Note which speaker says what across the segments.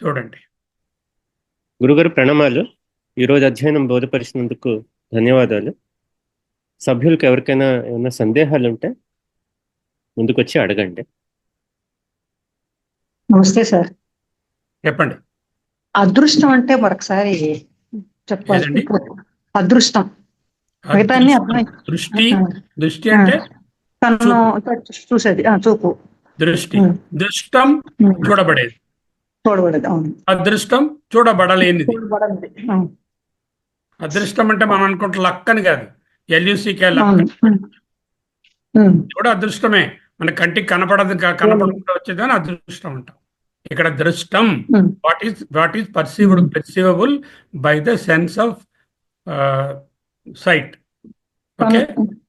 Speaker 1: చూడండి.
Speaker 2: గురుగారు ప్రణామాలు. ఈరోజు అధ్యయనం బోధపరిచినందుకు ధన్యవాదాలు. సభ్యులకు ఎవరికైనా ఏమైనా సందేహాలు ఉంటే ముందుకొచ్చి అడగండి.
Speaker 3: నమస్తే సార్.
Speaker 1: చెప్పండి.
Speaker 3: అదృష్టం అంటే మరొకసారి చెప్పాలి.
Speaker 1: ఏదండి?
Speaker 3: అదృష్టం మిగతాన్ని అర్థమై
Speaker 1: దృష్టి. దృష్టి అంటే
Speaker 3: కన్ను చూసేది, చూపు.
Speaker 1: దృష్టి. దృష్టం చూడబడేది.
Speaker 3: చూడబడేది. అవును.
Speaker 1: అదృష్టం చూడబడలేనిది.
Speaker 3: చూడబడనిది.
Speaker 1: అదృష్టం అంటే మనం అనుకుంటే లక్ అని కాదు. ఎల్యూసికే లక్ కూడా అదృష్టమే. మన కంటికి కనపడకుండా వచ్చేదని అదృష్టం అంటాం. ఇక్కడ దృష్టం what is perceivable by the sense of sight. Okay.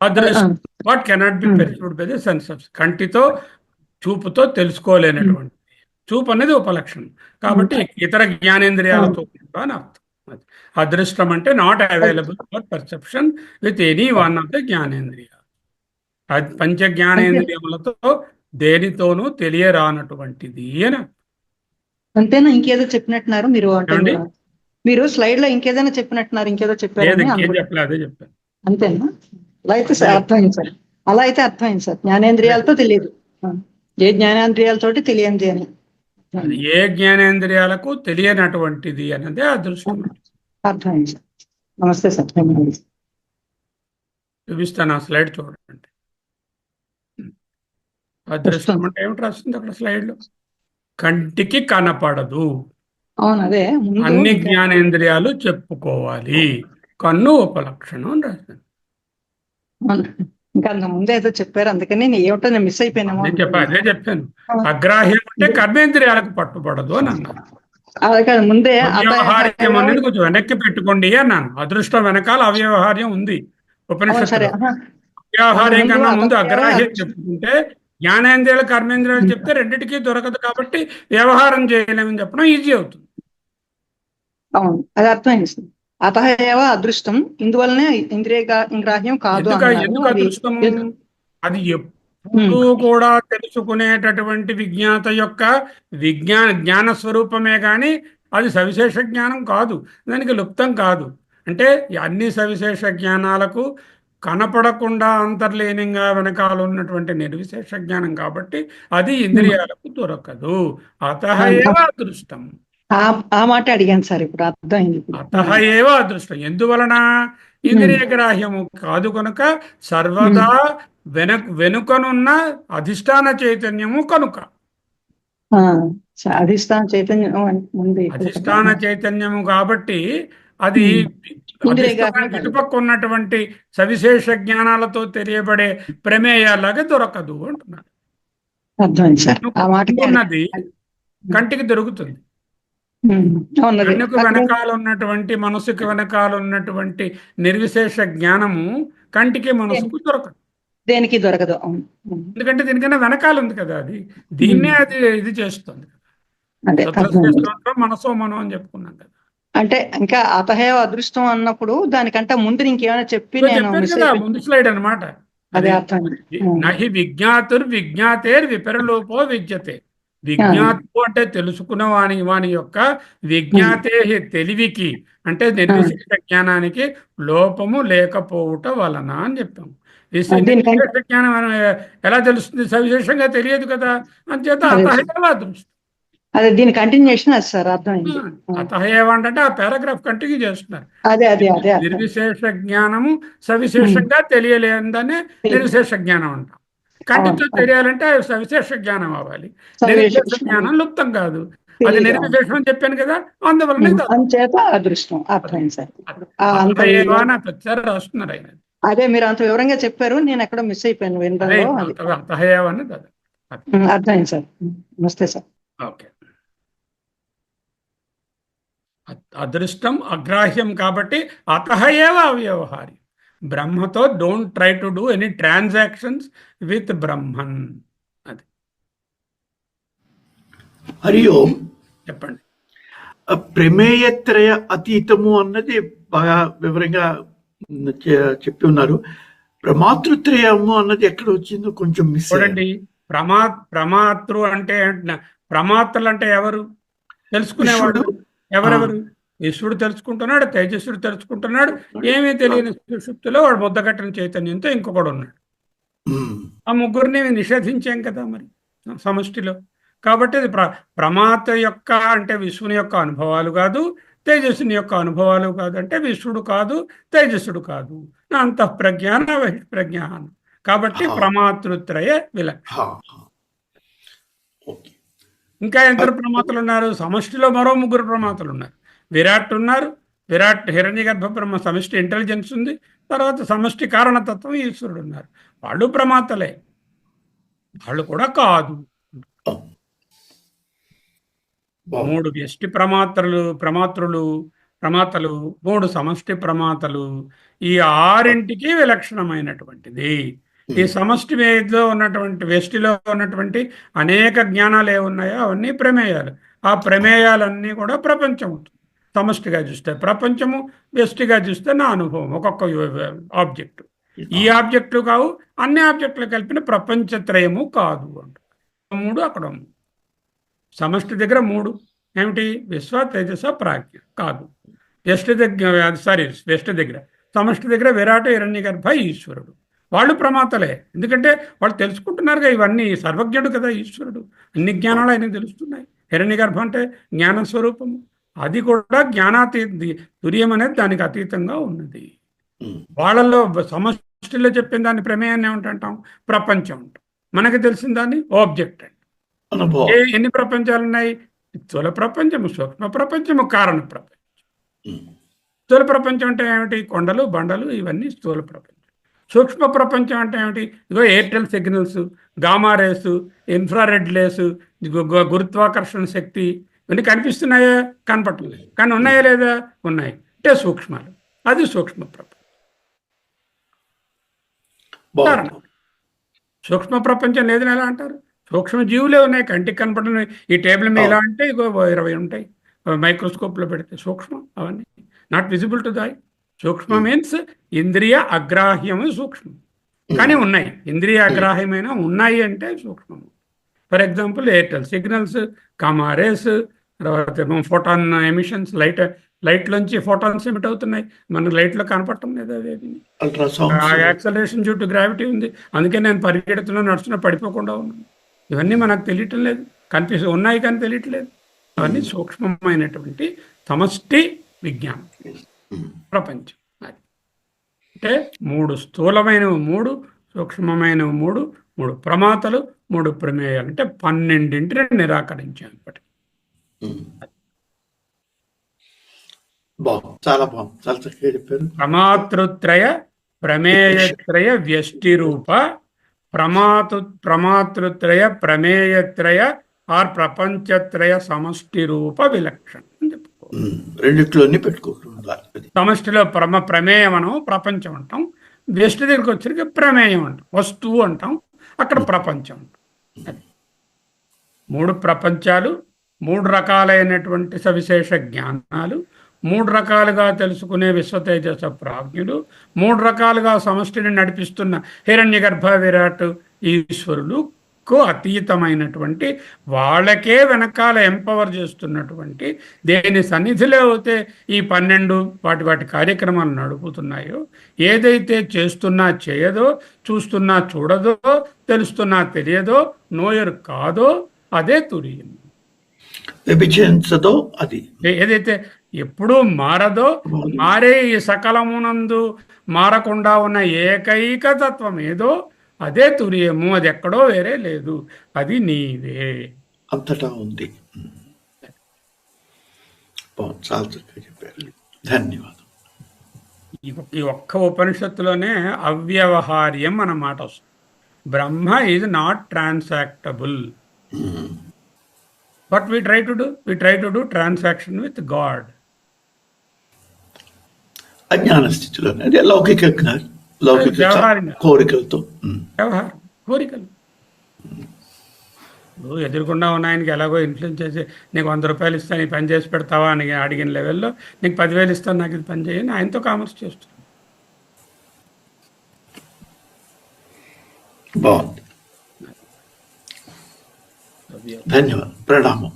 Speaker 1: అదృష్టం what cannot be perceived by the sense of, కంటితో చూపుతో తెలుసుకోలేనటువంటి. చూపు అనేది ఉపలక్షణం కాబట్టి ఇతర జ్ఞానేంద్రియాలతో అని అర్థం. అదృష్టం అంటే not available for perception with any one of the జ్ఞానేంద్రియ. పంచ జ్ఞానేంద్రియములతో దేనితోనూ తెలియరానటువంటిది అని.
Speaker 3: అంతేనా? ఇంకేదో చెప్పినట్టున్నారు మీరు. అంటే మీరు స్లైడ్ లో ఇంకేదైనా చెప్పినట్టున్నారు, ఇంకేదో చెప్పారు.
Speaker 1: అదే చెప్పాను.
Speaker 3: అంతేనా? అలా అయితే అర్థమైంది సార్. అలా అయితే అర్థమైంది సార్. జ్ఞానేంద్రియాలతో తెలియదు, ఏ జ్ఞానేంద్రియాలతోటి తెలియంది అని.
Speaker 1: ఏ జ్ఞానేంద్రియాలకు తెలియనటువంటిది అన్నదే అదృష్టం.
Speaker 3: అర్థమైంది సార్. నమస్తే సార్.
Speaker 1: చూపిస్తాను ఆ స్లైడ్ చూడండి. అదృష్టం అంటే ఏమిటి రాస్తుంది అక్కడ స్లైడ్ లో? కంటికి కనపడదు,
Speaker 3: అదే
Speaker 1: అన్ని జ్ఞానేంద్రియాలు చెప్పుకోవాలి, కన్ను ఉపలక్షణం అని రాస్తుంది.
Speaker 3: ఇంకా ముందే ఏదో చెప్పారు, అందుకని నేను ఏమిటో నేను మిస్ అయిపోయినామో.
Speaker 1: అదే చెప్పాను. అగ్రాహ్యం అంటే కర్మేంద్రియాలకు పట్టుబడదు అని అన్నాను.
Speaker 3: అదే కాదు, ముందే
Speaker 1: అవ్యవహార్యం అనేది కొంచెం వెనక్కి పెట్టుకోండి అన్నాను. అదృష్టం వెనకాల అవ్యవహార్యం ఉంది ఉపనిషత్తు. అవ్యవహార్యం కన్నా ముందు అగ్రాహ్యం చెప్పుకుంటే జ్ఞానేంద్రియాలు కర్మేంద్రియాలు చెప్తే రెండింటికి దొరకదు కాబట్టి వ్యవహారం చేయలేమని చెప్పడం ఈజీ అవుతుంది.
Speaker 3: అవును, అది అర్థమైంది. అతః ఏవ అదృష్టం, ఇందువల్లనే ఇంద్రియ గ్రాహ్యం కాదు.
Speaker 1: ఎందుకు అదృష్టము? అది ఎప్పుడూ కూడా తెలుసుకునేటటువంటి విజ్ఞాత యొక్క జ్ఞాన స్వరూపమే గాని అది సవిశేష జ్ఞానం కాదు, దానికి లుప్తం కాదు. అంటే అన్ని సవిశేష జ్ఞానాలకు కనపడకుండా అంతర్లీనంగా వెనకాల ఉన్నటువంటి నిర్విశేష జ్ఞానం కాబట్టి అది ఇంద్రియాలకు దొరకదు. అతః ఏవ అదృష్టం.
Speaker 3: ఆ మాట అడిగాను సార్, ఇప్పుడు అర్థమైంది.
Speaker 1: అతః ఏవ అదృష్టం ఎందువలన? ఇంద్రియ గ్రాహ్యము కాదు కనుక, సర్వదా వెనుకనున్న అధిష్టాన చైతన్యము కనుక.
Speaker 3: అధిష్టాన చైతన్యం
Speaker 1: అధిష్టాన చైతన్యము కాబట్టి అది ఇటుపక్క ఉన్నటువంటి సవిశేష జ్ఞానాలతో తెలియబడే ప్రమేయాలాగా దొరకదు అంటున్నాడు. ఉన్నది కంటికి దొరుకుతుంది. కన్నుకు వెనకాల ఉన్నటువంటి, మనసుకు వెనకాల ఉన్నటువంటి నిర్విశేష జ్ఞానము కంటికి మనసుకు దొరకదు.
Speaker 3: దేనికి దొరకదు.
Speaker 1: ఎందుకంటే దీనికన్నా వెనకాల ఉంది కదా, అది దీన్నే అది ఇది చేస్తుంది. మనసో మనం అని చెప్పుకున్నాం కదా.
Speaker 3: అంటే ఇంకా అతహేవ అదృష్టం అన్నప్పుడు దానికంటే ముందు ఇంకేమైనా చెప్పి
Speaker 1: ముందు స్లైడ్ అనమాట. నహి విజ్ఞాతుర్ విజ్ఞాతేర్ విపరలోపో విద్యతే. విజ్ఞాతు అంటే తెలుసుకున్న వాని యొక్క విజ్ఞాతే తెలివికి అంటే నిర్విశేష జ్ఞానానికి లోపము లేకపోవుట వలన అని చెప్పాము. నిర్విశేష జ్ఞానం ఎలా తెలుస్తుంది? సవిశేషంగా తెలియదు కదా, అంచేత అతహేవ అదృష్టం.
Speaker 3: అదే దీని కంటిన్యూషన్ అది సార్, అర్థమైంది.
Speaker 1: అతహేవ అంటే ఆ పారాగ్రాఫ్ కంటిన్యూ చేస్తున్నారు.
Speaker 3: అదే
Speaker 1: నిర్విశేష జ్ఞానము సవిశేషంగా తెలియలేదనే నిర్విశేష జ్ఞానం అంటాం. కంటితో తెలియాలంటే సవిశేష జ్ఞానం అవ్వాలి. నిర్విశేష జ్ఞానం లుప్తం కాదు, అది నిర్విశేషం అని చెప్పాను కదా, అందువల్ల
Speaker 3: అదృష్టం. అర్థమైంది సార్.
Speaker 1: ప్రచారం రాస్తున్నారు ఆయన.
Speaker 3: అదే మీరు అంత వివరంగా చెప్పారు, నేను ఎక్కడో మిస్ అయిపోయాను వినడంలో. అర్థమైంది సార్. నమస్తే సార్.
Speaker 1: ఓకే. అదృష్టం అగ్రాహ్యం కాబట్టి అతః ఏవ అవ్యవహార్యం. బ్రహ్మతో don't try to do any transactions with Brahman. అది.
Speaker 4: హరి ఓం.
Speaker 1: చెప్పండి.
Speaker 4: ప్రమేయత్రయ అతీతము అన్నది బాగా వివరంగా చెప్పి ఉన్నారు. ప్రమాతృత్రయము అన్నది ఎక్కడ వచ్చిందో కొంచెం మిస్.
Speaker 1: చూడండి, ప్రమాతృ అంటే ప్రమాతృలు అంటే ఎవరు? తెలుసుకునేవాడు ఎవరెవరు? విశ్వడు తెలుసుకుంటున్నాడు, తేజస్సుడు తెలుసుకుంటున్నాడు, ఏమీ తెలియని సుషుప్తిలో వాడు ముద్దగట్టిన చైతన్యంతో ఇంకొకడు ఉన్నాడు. ఆ ముగ్గురిని నిషేధించాం కదా మరి సమష్టిలో. కాబట్టి అది ప్రమాత యొక్క అంటే విశ్వని యొక్క అనుభవాలు కాదు, తేజస్సుని యొక్క అనుభవాలు కాదు. అంటే విశ్వడు కాదు, తేజస్సుడు కాదు, నా అంతఃప్రజ్ఞాన బహిష్ప్రజ్ఞాన. కాబట్టి ప్రమాతృత్రయ విలక్షణ. ఇంకా ఎందరు ప్రమాతలు ఉన్నారు? సమష్టిలో మరో ముగ్గురు ప్రమాతలు ఉన్నారు. విరాట్ ఉన్నారు. విరాట్ హిరణ్యగర్భ బ్రహ్మ సమష్టి ఇంటెలిజెన్స్ ఉంది. తర్వాత సమష్టి కారణతత్వం ఈశ్వరుడు ఉన్నారు. వాళ్ళు ప్రమాతలే, వాళ్ళు కూడా కాదు. 3 వ్యష్టి ప్రమాతలు, 3 సమష్టి ప్రమాతలు. ఈ 6ంటికి విలక్షణమైనటువంటిది. ఈ సమష్టి లో ఉన్నటువంటి వ్యష్టిలో ఉన్నటువంటి అనేక జ్ఞానాలు ఏమున్నాయో అవన్నీ ప్రమేయాలు. ఆ ప్రమేయాలన్నీ కూడా ప్రపంచం అవుతుంది. సమష్టిగా చూస్తే ప్రపంచము, వ్యష్టిగా చూస్తే నా అనుభవం, ఒక్కొక్క ఆబ్జెక్టు. ఈ ఆబ్జెక్టులు కావు, అన్ని ఆబ్జెక్టులు కలిపిన ప్రపంచత్రయము కాదు అంట. 3 అక్కడ ఉంది. సమష్టి దగ్గర 3 ఏమిటి? విశ్వ, తేజస, ప్రాజ్ఞ కాదు. వ్యష్టి దగ్గర సమష్టి దగ్గర విరాట, హిరణ్యగర్భ, ఈశ్వరుడు. వాళ్ళు ప్రమాతలే. ఎందుకంటే వాళ్ళు తెలుసుకుంటున్నారుగా, ఇవన్నీ సర్వజ్ఞుడు కదా ఈశ్వరుడు. అన్ని జ్ఞానాలు ఆయనకు తెలుస్తున్నాయి. హిరణ్యగర్భ అంటే జ్ఞాన స్వరూపము. అది కూడా తుర్యం అనేది దానికి అతీతంగా ఉన్నది. వాళ్ళల్లో సమష్టిలో చెప్పిన దాన్ని ప్రమేయాన్ని ఏమంటాం? ప్రపంచం అంటాం. మనకి తెలిసిన దాన్ని ఆబ్జెక్ట్ అంట. ఎన్ని ప్రపంచాలు ఉన్నాయి? స్థూల ప్రపంచము, సూక్ష్మ ప్రపంచము, కారణ ప్రపంచం. స్థూల ప్రపంచం అంటే ఏమిటి? కొండలు, బండలు, ఇవన్నీ స్థూల ప్రపంచం. సూక్ష్మ ప్రపంచం అంటే ఏమిటి? ఇదిగో Airtel signals, gamma rays, infrared rays, గురుత్వాకర్షణ శక్తి, ఇవన్నీ కనిపిస్తున్నాయా? కనపట్టలేదు. కానీ ఉన్నాయా లేదా? ఉన్నాయి. అంటే సూక్ష్మాలు. అది సూక్ష్మ ప్రపంచం. కారణం సూక్ష్మ ప్రపంచం లేదని ఎలా అంటారు? సూక్ష్మ జీవులే ఉన్నాయి, కంటికి కనపడిన. ఈ టేబుల్ మీద ఇలా అంటే ఇగో 20 ఉంటాయి. మైక్రోస్కోప్లో పెడితే సూక్ష్మం. అవన్నీ not visible to the I. సూక్ష్మ మీన్స్ ఇంద్రియ అగ్రాహ్యము సూక్ష్మం. కానీ ఉన్నాయి, ఇంద్రియ అగ్రాహ్యమైన ఉన్నాయి అంటే సూక్ష్మము. ఫర్ ఎగ్జాంపుల్ ఎయిర్టెల్ సిగ్నల్స్, కామారేస్, తర్వాత ఫోటాన్ ఎమిషన్స్, లైట్లోంచి ఫోటాన్స్ ఎమిట్ అవుతున్నాయి. మనకు లైట్లో కనపడటం లేదు. అదేది యాక్సలరేషన్ డ్యూ టు గ్రావిటీ ఉంది. అందుకే నేను పరిగెడుతున్నా, నడుస్తున్నా, పడిపోకుండా ఉన్నాను. ఇవన్నీ మనకు తెలియటం లేదు, ఉన్నాయి కానీ తెలియట్లేదు. అవన్నీ సూక్ష్మమైనటువంటి సమష్టి విజ్ఞానం ప్రపంచం. అది అంటే 3 స్థూలమైనవి, 3 సూక్ష్మమైనవి, 3 ప్రమాతలు, 3 ప్రమేయాలు. అంటే 12ంటిని నిరాకరించాం ఇప్పటికి.
Speaker 4: చాలా బాగుంది, చాలా చక్కగా చెప్పారు.
Speaker 1: ప్రమాతృత్రయ, ప్రమేయత్రయ, వ్యష్టి రూప, ప్రమాతృత్రయ, ప్రమేయత్రయ ఆర్ ప్రపంచత్రయ సమష్టి రూప విలక్షణ అని చెప్పుకోవాలి.
Speaker 4: రెండిట్లోనే పెట్టుకుంటున్నారు.
Speaker 1: సమష్టిలో ప్రమేయం మనం ప్రపంచం అంటాం. వ్యష్టి దగ్గరికి వచ్చరికి ప్రమేయం అంటాం, వస్తువు అంటాం. అక్కడ ప్రపంచం అంటాం. 3 ప్రపంచాలు, 3 రకాలైనటువంటి సవిశేష జ్ఞానాలు, 3 రకాలుగా తెలుసుకునే విశ్వతేజస ప్రాజ్ఞులు, 3 రకాలుగా సమష్టిని నడిపిస్తున్న హిరణ్యగర్భ, విరాట్, ఈశ్వరులకు అతీతమైనటువంటి, వాళ్ళకే వెనకాల ఎంపవర్ చేస్తున్నటువంటి, దేని సన్నిధిలో అయితే ఈ 12 వాటి కార్యక్రమాలు నడుపుతున్నాయో, ఏదైతే చేస్తున్నా చేయదో, చూస్తున్నా చూడదో, తెలుస్తున్నా తెలియదో, నోయరు కాదో అదే తురియం.
Speaker 4: విభజించదో అది
Speaker 1: ఏదైతే ఎప్పుడూ మారదో, మారే ఈ సకలమునందు మారకుండా ఉన్న ఏకైక తత్వం ఏదో అదే తురియము. అది ఎక్కడో వేరే లేదు, అది నీవే,
Speaker 4: అంతటా ఉంది. చాలా చక్కగా చెప్పారు, ధన్యవాదం.
Speaker 1: ఈ ఒక్క ఉపనిషత్తులోనే అవ్యవహార్యం అన్న మాట వస్తుంది. Brahma is not transactable. What we try to do transaction with God.
Speaker 4: అజ్ఞాన స్థితిలోనే, అదే లౌకిక కోరికలతో
Speaker 1: వ్యవహారం, కోరికలు. ఎదురుకుండా ఉన్న ఆయనకి ఎలాగో ఇన్ఫ్లుయెన్స్ చేసి నీకు 100 రూపాయలు ఇస్తాను, ఈ పని చేసి పెడతావా అని అడిగిన లెవెల్లో నీకు 10,000 ఇస్తాను, నాకు ఇది పని చేయని ఆయనతో కామర్స్ చేస్తాను.
Speaker 4: బాగుంది, ధన్యవాదాలు, ప్రణామం.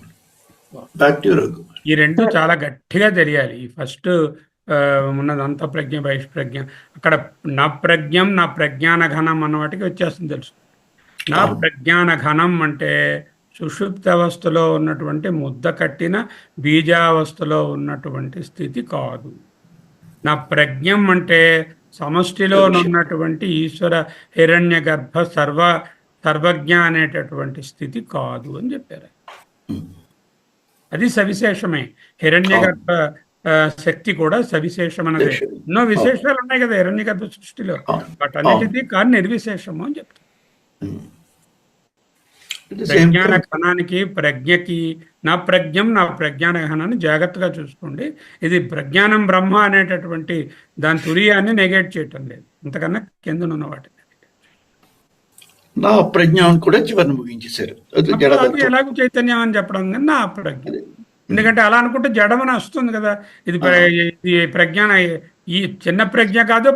Speaker 4: Back to Raghu.
Speaker 1: ఈ రెండు చాలా గట్టిగా తెలియాలి. ఈ ఫస్ట్ ఉన్నది అంతఃప్రజ్ఞ బహిష్ప్రజ్ఞ. అక్కడ నా ప్రజ్ఞం నా ప్రజ్ఞాన ఘనం అన్న వాటికి వ్యత్యాసం తెలుసు. నా ప్రజ్ఞాన ఘనం అంటే సుషుప్త అవస్థలో ఉన్నటువంటి ముద్ద కట్టిన బీజావస్థలో ఉన్నటువంటి స్థితి కాదు. నా ప్రజ్ఞం అంటే సమష్టిలో ఉన్నటువంటి ఈశ్వర హిరణ్య గర్భ సర్వజ్ఞ అనేటటువంటి స్థితి కాదు అని చెప్పారు. అది సవిశేషమే. హిరణ్య గర్భ శక్తి కూడా సవిశేషమన్నదే. ఎన్నో విశేషాలు ఉన్నాయి కదా హిరణ్య గర్భ సృష్టిలో, వాటన్నిటిది కానీ నిర్విశేషము అని చెప్తారు. ప్రజ్ఞాన ఘనానికి ప్రజ్ఞకి నా ప్రజ్ఞం నా ప్రజ్ఞాన ఘనాన్ని జాగ్రత్తగా చూసుకోండి. ఇది ప్రజ్ఞానం బ్రహ్మ అనేటటువంటి దాని తురియాన్ని నెగేట్ చేయటం లేదు, అంతకన్నా కిందనున్న వాటిని.
Speaker 4: నా ప్రజ్ఞ కూడా చివరిని ముగించేశారు.
Speaker 1: ఎలాగో చైతన్యం అని చెప్పడం కానీ నా ప్రజ్ఞ, ఎందుకంటే అలా అనుకుంటే జడమని వస్తుంది కదా. ఇది ప్రజ్ఞాన, ఈ చిన్న ప్రజ్ఞ కాదు,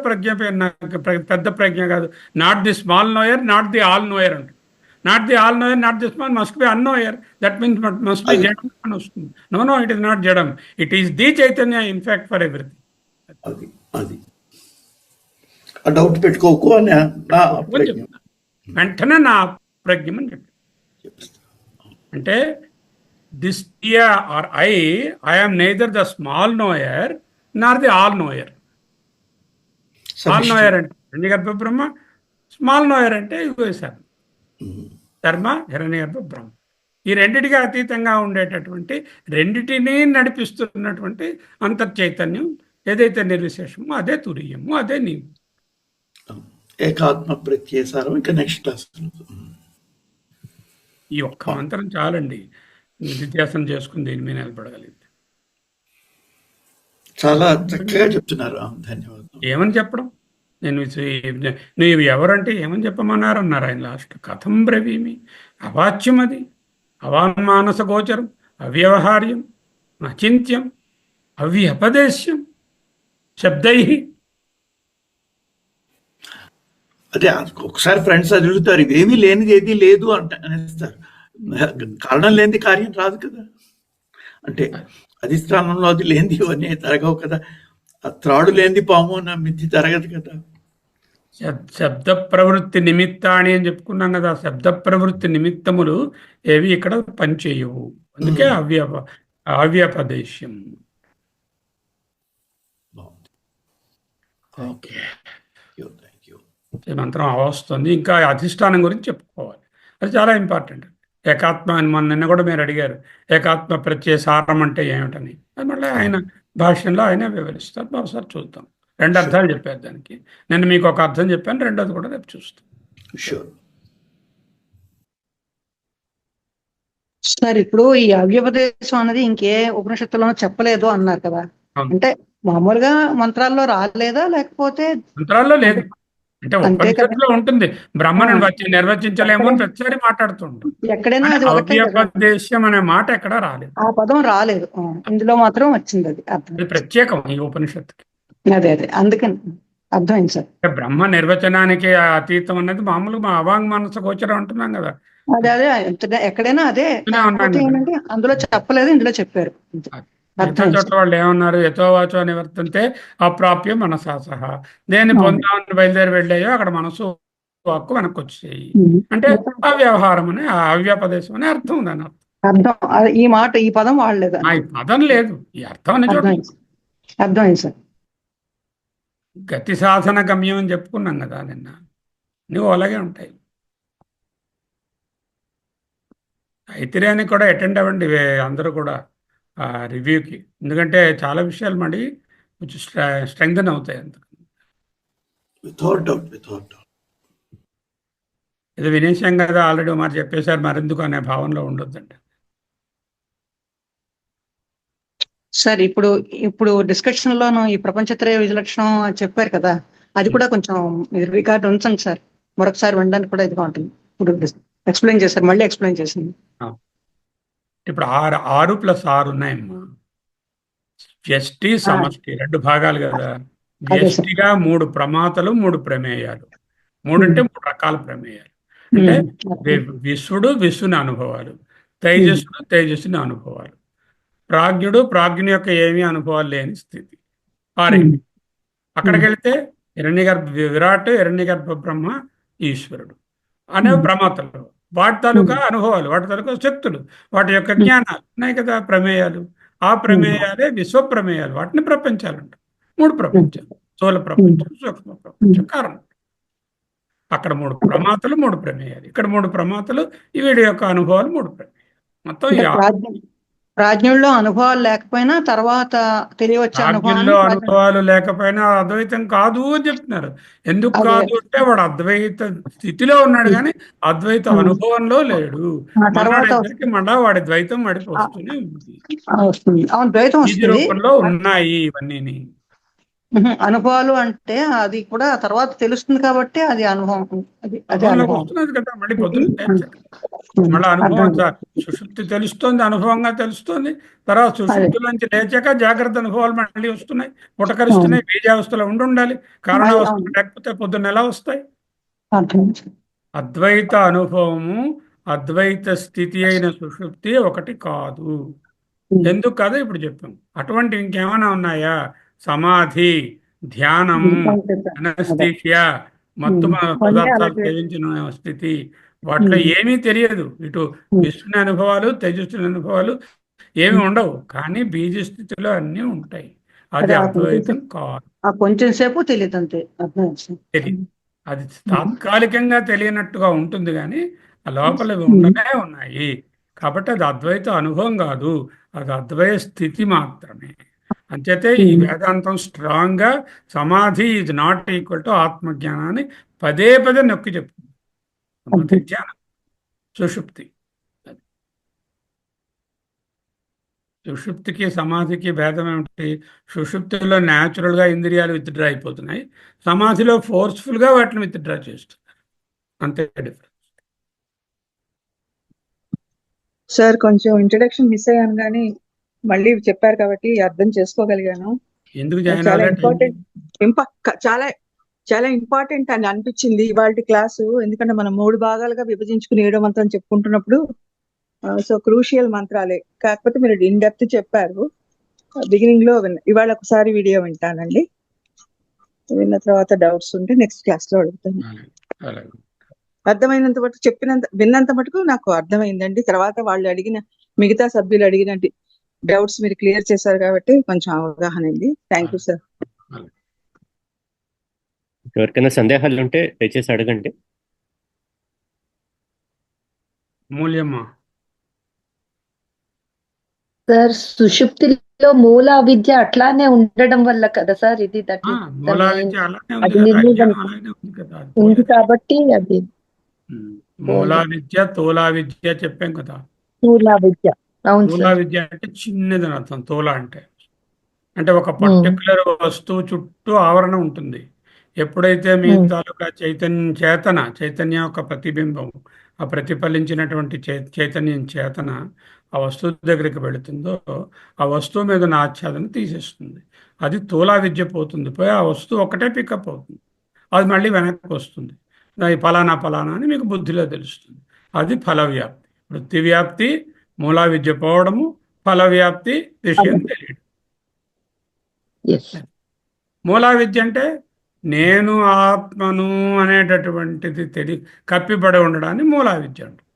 Speaker 1: పెద్ద ప్రజ్ఞ కాదు. Not the small knower, not the all knower అంటే. Not the all knower, not the small, must be unknower. That means must be జడం అని వస్తుంది. నో, ఇట్ ఈస్ నాట్ జడం, ఇట్ ఈస్ ది చైతన్య ఇన్ఫాక్ట్ ఫర్ ఎవ్రీథింగ్.
Speaker 4: అది doubt పెట్టుకోకు అని
Speaker 1: వెంటనే నా ప్రజ్ఞం అని చెప్పి, అంటే this or I am neither the small knower nor the all knower. All knower అంటే హిరణ్యగర్భ బ్రహ్మ, స్మాల్ నోయర్ అంటే యుగేశ్వరం ధర్మ హిరణ్యగర్భ బ్రహ్మ. ఈ రెండిటికి అతీతంగా ఉండేటటువంటి, రెండిటిని నడిపిస్తున్నటువంటి అంతర్చైతన్యం ఏదైతే నిర్విశేషమో అదే తురీయము, అదే నీవు.
Speaker 4: ఏకాత్మ ప్రత్యేసారం. ఇంకా నెక్స్ట్ క్లాస్
Speaker 1: ఈ ఒక్క మంత్రం చాలండి నిత్యాసనం చేసుకుని దీని మీద నిలబడగలిగింది.
Speaker 4: చాలా చక్కగా చెప్తున్నారు. ధన్యవాదాలు.
Speaker 1: ఏమని చెప్పడం, నువ్వు ఎవరంటే ఏమని చెప్పమన్నారు అన్నారు ఆయన లాస్ట్. కథం బ్రవీమి, అవాచ్యం, అది అవాన్మానస గోచరం, అవ్యవహార్యం, అచింత్యం, అవ్యపదేశ్యం, శబ్దై.
Speaker 4: అదే ఒకసారి ఫ్రెండ్స్ అడుగుతారు, ఇవేమీ లేనిది ఏది లేదు అనేస్తారు. కారణం లేనిది కార్యం రాదు కదా. అంటే అధిష్టానంలో అది లేనిది ఇవన్నీ తరగవు కదా. ఆ త్రాడు లేనిది పాము అన్న మిద్ది తరగదు కదా.
Speaker 1: శబ్ద ప్రవృత్తి నిమిత్తాన్ని అని చెప్పుకున్నాం కదా. శబ్ద ప్రవృత్తి నిమిత్తములు ఏవి ఇక్కడ పనిచేయవు. అందుకే అవ్యపదేశ్యం. ఓకే, ఈ మంత్రం అవస్తుంది. ఇంకా అధిష్టానం గురించి చెప్పుకోవాలి, అది చాలా ఇంపార్టెంట్. ఏకాత్మ అని నిన్న కూడా మీరు అడిగారు, ఏకాత్మ ప్రత్యయ సారం అంటే ఏమిటని. అది మళ్ళీ ఆయన భాష్యంలో ఆయన వివరిస్తారు. ఒకసారి చూద్దాం. రెండు అర్థాలు చెప్పారు దానికి. నేను మీకు ఒక అర్థం చెప్పాను, రెండోది కూడా రేపు చూస్తాం.
Speaker 3: సార్ ఇప్పుడు ఈ అవ్యపదేశం అనేది ఇంకే ఉపనిషత్తులోనూ చెప్పలేదు అన్నారు కదా. అంటే మామూలుగా మంత్రాల్లో రాలేదా, లేకపోతే
Speaker 1: మంత్రాల్లో లేదు అంటే ఉపనిషత్తులో ఉంటుంది. బ్రహ్మను నిర్వచించలేము అని ప్రతిసారి మాట్లాడుతుంటాం.
Speaker 3: ఎక్కడైనా
Speaker 1: అవ్యపదేశం అనే మాట ఎక్కడా రాలేదు,
Speaker 3: ఆ పదం రాలేదు. ఇందులో మాత్రం వచ్చింది. అది అర్థం,
Speaker 1: అది ప్రత్యేకం ఈ ఉపనిషత్తుకి.
Speaker 3: అదే అందుకని అర్థమైంది సార్.
Speaker 1: బ్రహ్మ నిర్వచనానికి అతీతం అన్నది మామూలుగా అవాంగ్ మనస గోచరం అంటున్నాం కదా.
Speaker 3: అదే ఎక్కడైనా అదే. ఏంటంటే అందులో చెప్పలేదు, ఇందులో చెప్పారు.
Speaker 1: చోట్ల వాళ్ళు ఏమన్నారు, యథోవాచో నివర్తంతే అప్రాప్యం మనసా సహా. దేన్ని పొందామని బయలుదేరి వెళ్ళాయో అక్కడ మనసు వాక్కు వెనక్కి వచ్చేయి. అంటే అవ్యవహారం అని, అవ్యపదేశం అని అర్థం. దాని
Speaker 3: అర్థం ఈ మాట, ఈ పదం వాడలేదు.
Speaker 1: ఈ పదం లేదు, ఈ అర్థం అని
Speaker 3: అర్థమైంది సార్.
Speaker 1: గతి సాధన గమ్యం అని చెప్పుకున్నాం కదా నిన్న. నువ్వు అలాగే ఉంటాయి. ఐతిరేయానికి కూడా అటెండ్ అవ్వండి అందరూ కూడా ఆ రివ్యూకి, ఎందుకంటే చాలా విషయాలు మళ్ళీ కొంచెం స్ట్రెంగ్తన్ అవుతాయి. అందుకు ఇది వినేశాం కదా ఆల్రెడీ మరి చెప్పేశారు, మరెందుకు అనే భావనలో ఉండొద్దండి.
Speaker 3: సార్ ఇప్పుడు డిస్కషన్ లోను ఈ ప్రపంచత్రయ విలక్షణం చెప్పారు కదా, అది కూడా కొంచెం రికార్డు ఉంచండి సార్. మరొకసారి వినడానికి కూడా ఇదిగా ఉంటుంది. ఇప్పుడు ఎక్స్ప్లెయిన్ చేశారు, మళ్ళీ ఎక్స్ప్లెయిన్ చేసింది.
Speaker 1: ఇప్పుడు 6+6 ఉన్నాయమ్మా. వ్యష్టి సమష్టి రెండు భాగాలు కదా. వ్యష్టిగా 3 ప్రమాతలు, 3 ప్రమేయాలు. 3 అంటే 3 రకాల ప్రమేయాలు. అంటే విశ్వడు విశ్వని అనుభవాలు, తేజస్సుడు తేజస్సుని అనుభవాలు. ప్రాజ్ఞుడు ప్రాజ్ఞుని యొక్క ఏమీ అనుభవాలు లేని స్థితి. ఆరైంది. అక్కడికి వెళ్తే హిరణ్యగర్భ విరాట్, హిరణ్యగర్భ బ్రహ్మ, ఈశ్వరుడు అనేవి ప్రమాతలు. వాటి తాలూకా అనుభవాలు, వాటి తాలూకా శక్తులు, వాటి యొక్క జ్ఞానాలు ఉన్నాయి కదా, ప్రమేయాలు. ఆ ప్రమేయాలే విశ్వ ప్రమేయాలు. వాటిని ప్రపంచాలు అంటారు. 3 ప్రపంచాలు: స్థూల ప్రపంచం, సూక్ష్మ ప్రపంచం, కారణం. అక్కడ 3 ప్రమాతలు, 3 ప్రమేయాలు. ఇక్కడ 3 ప్రమాతలు, వీడి యొక్క అనుభవాలు 3 ప్రమేయాలు. మొత్తం
Speaker 3: అంటే ప్రాజ్ఞుల్లో అనుభవాలు లేకపోయినా తర్వాత తెలియవచ్చే
Speaker 1: ప్రాజ్ఞుల్లో
Speaker 3: అనుభవాన్ని
Speaker 1: అనుభవాలు లేకపోయినా అద్వైతం కాదు అని చెప్తున్నారు. ఎందుకు
Speaker 3: అదే.
Speaker 1: కాదు అంటే వాడు అద్వైత స్థితిలో ఉన్నాడు కానీ అద్వైత అనుభవంలో లేడు.
Speaker 3: తర్వాత
Speaker 1: మళ్ళీ మళ్ళా వాడి ద్వైతం వాడికి వస్తూనే ఉంది.
Speaker 3: వస్తుంది. అవును, ద్వైతం
Speaker 1: బీజ
Speaker 3: వస్తుంది.
Speaker 1: రూపంలో ఉన్నాయి ఇవన్నీ.
Speaker 3: అనుభవాలు అంటే అది కూడా తర్వాత తెలుస్తుంది కాబట్టి అది అనుభవం. అది
Speaker 1: అనుభవంలోకి
Speaker 3: అనుభవం.
Speaker 1: వస్తున్నది కదా, మళ్ళీ పొద్దున్న మళ్ళీ అనుభవం సుషుప్తి తెలుస్తోంది, అనుభవంగా తెలుస్తోంది. తర్వాత సుషుప్తిలోంచి లేచాక జాగ్రత్త అనుభవాలు మళ్ళీ వస్తున్నాయి, పుటకరిస్తున్నాయి. బీజావస్థలో ఉండాలి, కారణావస్థ లేకపోతే పొద్దున్న ఎలా వస్తాయి? అద్వైత అనుభవము, అద్వైత స్థితి అయిన సుషుప్తి ఒకటి కాదు. ఎందుకు కాదు ఇప్పుడు చెప్పాం. అటువంటి ఇంకేమైనా ఉన్నాయా? సమాధి, ధ్యానము, అనస్థీషియా, మత్తు పదార్థాలు సేవించిన స్థితి, వాటిలో ఏమీ తెలియదు. ఇటు విష్ణుని అనుభవాలు, తేజస్సుని అనుభవాలు ఏమి ఉండవు, కానీ బీజ స్థితిలో అన్నీ ఉంటాయి. అది అద్వైతం కాదు.
Speaker 3: కొంచెం సేపు తెలియదు అంతే.
Speaker 1: తెలియదు. అది తాత్కాలికంగా తెలియనట్టుగా ఉంటుంది కానీ ఆ లోపల ఉండనే ఉన్నాయి. కాబట్టి అది అద్వైత అనుభవం కాదు, అది అద్వైత స్థితి మాత్రమే. అంచేతే ఈ వేదాంతం స్ట్రాంగ్ గా సమాధి ఈజ్ నాట్ ఈక్వల్ టు ఆత్మజ్ఞానాన్ని పదే పదే నొక్కి చెప్తుంది. సమాధి జ్ఞానం, సుషుప్తి. సుషుప్తికి సమాధికి భేదం ఏమిటి? సుషుప్తిలో న్యాచురల్ గా ఇంద్రియాలు విత్డ్రా అయిపోతున్నాయి, సమాధిలో ఫోర్స్ఫుల్ గా వాటిని విత్డ్రా చేస్తున్నారు. అంతే డిఫరెన్స్.
Speaker 5: సార్ కొంచెం ఇంట్రడక్షన్ మిస్ అయ్యాను కానీ మళ్ళీ చెప్పారు కాబట్టి అర్థం చేసుకోగలిగాను.
Speaker 1: ఎందుకు
Speaker 5: చాలా ఇంపార్టెంట్, చాలా చాలా ఇంపార్టెంట్ అని అనిపించింది ఇవాళ క్లాసు. ఎందుకంటే మనం 3 భాగాలుగా విభజించుకుని 7వ మంత్రం చెప్పుకుంటున్నప్పుడు సో క్రూషియల్ మంత్రాలే. కాకపోతే మీరు ఇన్ డెప్త్ చెప్పారు బిగినింగ్ లో. ఇవాళ ఒకసారి వీడియో వింటానండి. విన్న తర్వాత డౌట్స్ ఉంటే నెక్స్ట్ క్లాస్ లో అడుగుతాను. అర్థమైనంత మటుకు విన్నంత మటుకు నాకు అర్థమైందండి. తర్వాత వాళ్ళు అడిగిన మిగతా సభ్యులు అడిగిన డౌట్స్ మీరు క్లియర్ చేశారు కాబట్టి కొంచెం అవగాహన అయింది. Thank you sir.
Speaker 2: ఎవరికైనా సందేహాలు ఉంటే దయచేసి అడగండి.
Speaker 1: మూల్యమ్మా
Speaker 6: సార్, సుషుప్తిలో మూల విద్య అట్లానే ఉండడం వల్ల కదా సార్ ఇది
Speaker 1: మూలా విద్య అలానే ఉంది కదా,
Speaker 6: ఉంది కాబట్టి అది
Speaker 1: మూలా విద్య, తోలా విద్య చెప్పాం కదా.
Speaker 6: మూల విద్య, అవును
Speaker 1: తోలా
Speaker 6: సార్.
Speaker 1: విద్య అంటే చిన్నది అని అర్థం. తోలా అంటే ఒక పర్టికులర్ వస్తువు చుట్టూ ఆవరణ ఉంటుంది. ఎప్పుడైతే మీ తాలూకా చైతన్యం యొక్క ప్రతిబింబం, ఆ ప్రతిఫలించినటువంటి చైతన్యం చేతన ఆ వస్తువు దగ్గరికి వెళుతుందో ఆ వస్తువు మీద ఉన్న ఆచ్ఛాదన తీసేస్తుంది. అది తోలా విద్య పోతుంది. పోయి ఆ వస్తువు ఒకటే పికప్ అవుతుంది, అది మళ్ళీ వెనక్కి వస్తుంది. ఫలానా అని మీకు బుద్ధిలో తెలుస్తుంది. అది ఫలవ్యాప్తి. వృత్తి వ్యాప్తి మూలా విద్య పోవడము, ఫలవ్యాప్తి విషయం తెలియడం. మూలా విద్య అంటే నేను ఆత్మను అనేటటువంటిది కప్పిపడి ఉండడాన్ని మూలా విద్య అంటారు.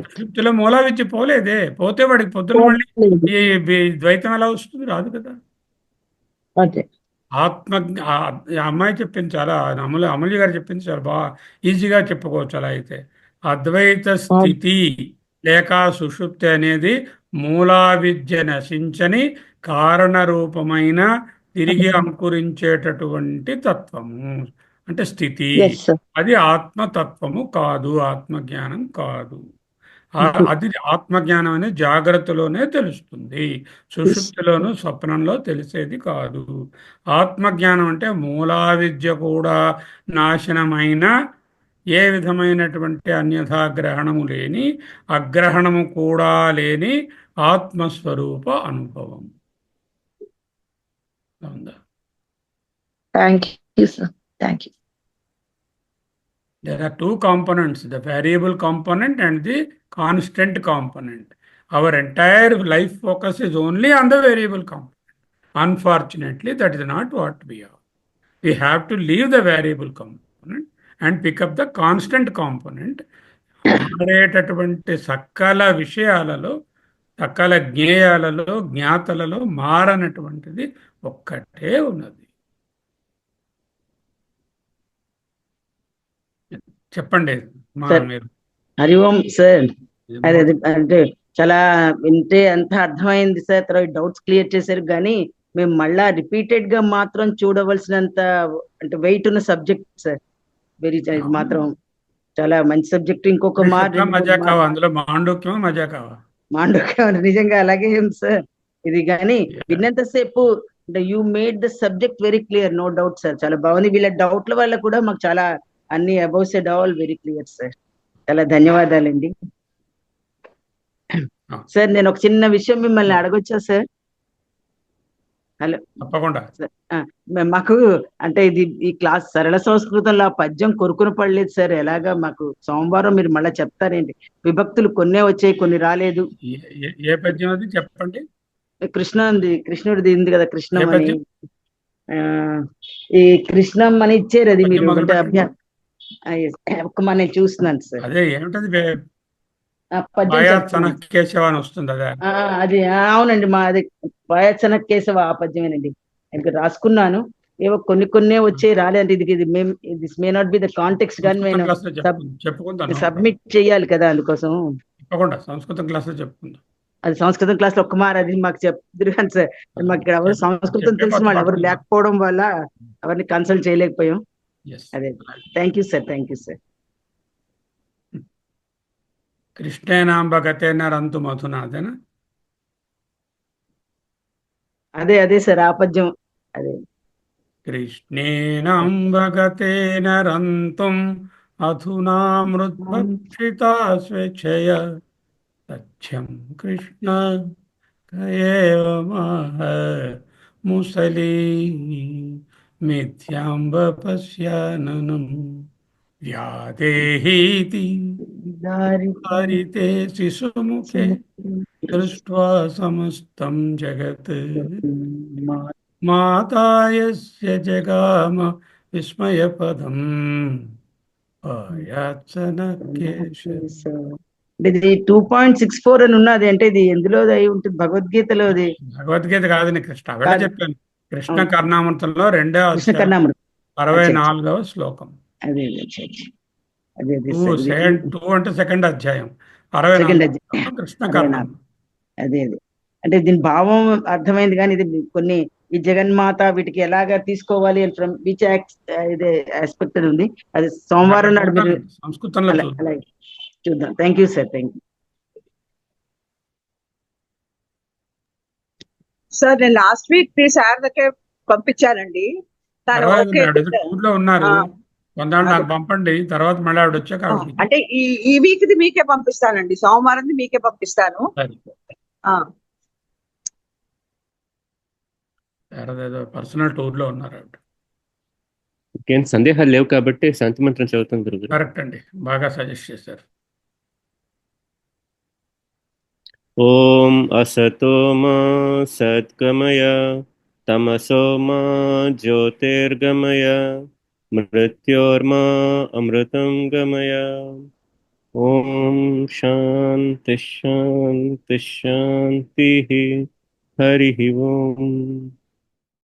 Speaker 1: సుషుప్తిలో మూలా విద్య పోలేదే. పోతే వాడికి పొద్దున మళ్ళీ ఈ ద్వైతం ఎలా వస్తుంది? రాదు కదా. ఆత్మ అమ్మాయి చెప్పింది చాలా, అమూల్య గారు చెప్పింది చాలా బాగా ఈజీగా చెప్పుకోవచ్చు. అలా అయితే అద్వైత స్థితి లేక సుషుప్తి అనేది మూలా విద్య నశించని కారణ రూపమైన తిరిగి అంకురించేటటువంటి తత్వము అంటే స్థితి. అది ఆత్మతత్వము కాదు, ఆత్మజ్ఞానం కాదు. అది ఆత్మజ్ఞానం అనేది జాగ్రత్తలోనే తెలుస్తుంది, సుషుప్తిలోను స్వప్నంలో తెలిసేది కాదు. ఆత్మజ్ఞానం అంటే మూలా విద్య కూడా నాశనమైన ఏ విధమైనటువంటి అన్యథా గ్రహణము లేని, అగ్రహణము కూడా లేని ఆత్మస్వరూప అనుభవం.
Speaker 6: Thank you sir. Thank you.
Speaker 1: There are 2 components, the variable component and the constant component. Our entire life focus is only on the variable component. Unfortunately, that is not what we are. We have to leave the variable component and pick up the constant component. మారేటటువంటి సకల విషయాలలో, సకల జ్ఞేయాలలో, జ్ఞాతలలో మారనటువంటిది ఒక్కటే ఉన్నది. చెప్పండి మీరు.
Speaker 7: హరి ఓం sir. అదే అంటే చాలా వింటే అంత అర్థమైంది సార్. తర్వాత డౌట్స్ క్లియర్ చేశారు, కానీ మేము మళ్ళా రిపీటెడ్ గా మాత్రం చూడవలసినంత అంటే వెయిట్ ఉన్న సబ్జెక్ట్ సార్. వెరీ మాత్రం చాలా మంచి సబ్జెక్ట్. ఇంకొక
Speaker 1: మజా కావా అందులో? మాండూక్యం మజా కావా?
Speaker 7: మాండూక్యం నిజంగా అలాగే ఉంది సార్. ఇది కానీ విన్నంతసేపు అంటే you made the subject very clear, no doubt sir. చాలా బాగుంది. వీళ్ళ డౌట్ల వల్ల కూడా మాకు చాలా అన్ని above said all very clear sir. చాలా ధన్యవాదాలండి సార్. నేను ఒక చిన్న విషయం మిమ్మల్ని అడగొచ్చా సార్? హలో.
Speaker 1: తప్పకుండా.
Speaker 7: మాకు అంటే ఈ క్లాస్ సరళ సంస్కృతంలో ఆ పద్యం కొరుకున పడలేదు సార్. ఎలాగా మాకు సోమవారం మీరు మళ్ళీ చెప్తారేంటి? విభక్తులు కొన్నే వచ్చాయి, కొన్ని రాలేదు.
Speaker 1: ఏ పద్యం అది చెప్పండి.
Speaker 7: కృష్ణుడిది ఉంది కదా, కృష్ణం అని. ఈ కృష్ణం అని ఇచ్చారు, అది మీరు ఒక్క నేను చూస్తున్నాను సార్.
Speaker 1: అదే ఏమిటది? కేశవ అని వస్తుంది అదే.
Speaker 7: అది అవునండి, అది పాయచన కేశవ ఆ పద్యమేనండి. ఇంకా రాసుకున్నాను. ఏవో కొన్ని వచ్చే రాలేదు. ఇది may not be the context, కానీ నేను సబ్మిట్ చేయాలి కదా, అందుకోసం.
Speaker 1: తప్పకుండా సంస్కృతం క్లాస్ లో చెప్పుకుందాం.
Speaker 7: అది సంస్కృతం క్లాస్ లో ఒక్క మారు అది మాకు చెప్తారు కానీ సార్. మాకు ఇక్కడ ఎవరు సంస్కృతం తెలిసిన వాళ్ళు ఎవరు లేకపోవడం వల్ల ఎవరిని కన్సల్ట్ చేయలేకపోయాం. అదే. Thank you sir. Thank you sir.
Speaker 1: కృష్ణేనాం భగతేన రంతు మధునా, అదేనా?
Speaker 7: అదే సార్ ఆ పద్యం. అదే.
Speaker 1: కృష్ణేనాం భగతేన రంతుం అధునా మృద్భక్షితా స్వేచ్ఛయ సత్యం కృష్ణ కయేవ మహ ముసలీ మిథ్యాంబ పశ్యాననం వ్యాదేహీతి దారితే శిశుముఖే దృష్ట్వా సమస్తం జగత్ మాతాయస్య జగామ విస్మయపదం ఆయాత్సన కేశవ.
Speaker 7: ఇది 2.64 అని ఉన్నది. అంటే ఇది ఎందులో అయి ఉంటుంది? భగవద్గీతలోది.
Speaker 1: భగవద్గీత కాదని కృష్ణ అవే చెప్పాను. కృష్ణ కర్ణామృతంలో 2వ 64వ శ్లోకం.
Speaker 7: అదే
Speaker 1: 2 అంటే సెకండ్ అధ్యాయం 64 కృష్ణ కర్ణామృతం.
Speaker 7: అదే అంటే దీని భావం అర్థమైంది, కానీ ఇది కొన్ని ఈ జగన్మాత వీటికి ఎలాగా తీసుకోవాలి అని ఫ్రమ్ విచ్ ఇదే ఆస్పెక్ట్ ఉంది. అది సోమవారం నాడు మీరు
Speaker 1: సంస్కృతంలో
Speaker 7: చూద్దాం. Thank you sir. Thank you
Speaker 5: sir. నేను లాస్ట్ వీక్ మీ సార్ దగ్గర పంపించానండి.
Speaker 1: ఊర్లో ఉన్నారు, నాకు పంపండి. తర్వాత మళ్ళీ ఆవిడ వచ్చాక
Speaker 5: అంటే ఈ వీక్ ది మీకే పంపిస్తానండి. సోమవారం మీకే పంపిస్తాను.
Speaker 1: పర్సనల్ టూర్ లో ఉన్నారు ఆవిడ.
Speaker 2: ఇంకేం సందేహాలు లేవు కాబట్టి శాంతి మంత్రం చదువుతాం గురుగారు.
Speaker 1: కరెక్ట్ అండి, బాగా సజెస్ట్ చేశారు.
Speaker 2: ఓం అసతో మా సద్గమయ తమసో మా జ్యోతిర్గమయ మృత్యోర్మా అమృతం గమయ. ఓం శాంతి శాంతి శాంతి. హరి ఓం.